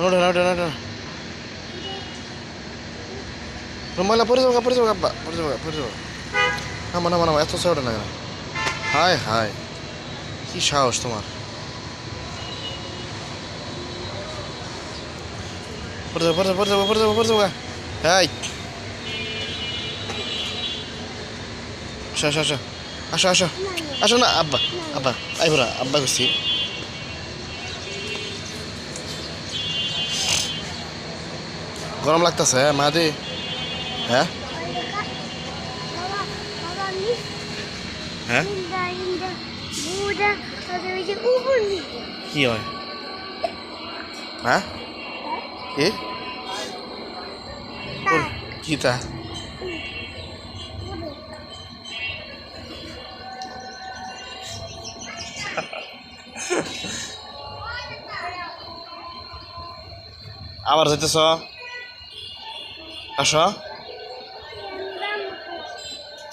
ওঠো না ওঠো না ওঠো না রুমালা পরে যাবো আব্বা পরে যাবো নামা নামা নামা এত সাইড না কেন হায় হায় কি সাহস তোমার পরে যাবো হাই আসো আসো আসো আসো আসো আসো না আব্বা আইবো না আব্বা করছি গরম লাগতেছে হ্যাঁ মাদি হ্যাঁ হ্যাঁ কি হয় হ্যাঁ কি কি তা আবার যাইতেছ আসো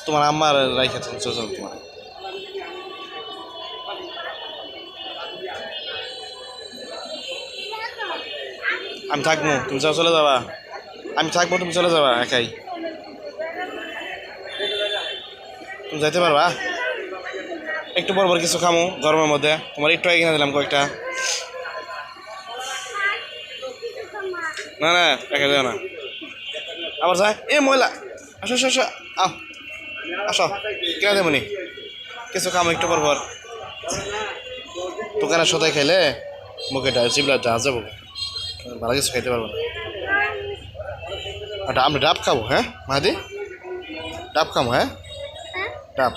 তোমার আম্মার রাইখাছেন চল তোমার আমি থাকবো তুমি যাও চলে যাবা আমি থাকবো তুমি চলে যাবা একাই তুমি যাইতে পারবা একটু পর কিছু খামো গরমের মধ্যে তোমার একটু কিনে দিলাম কয়েকটা না না একা যাও না আবার যায় এ ময়লা আসো আসো আসো আও আসো কিনে দেবো নি কিছু খামো একটু পর দোকানের সদাই খাইলে মুখে জিবলা যা যাবো ভালো কিছু খাইতে পারবো না আমরা ডাব খাবো হ্যাঁ মাহাদি ডাব খাবো হ্যাঁ ডাব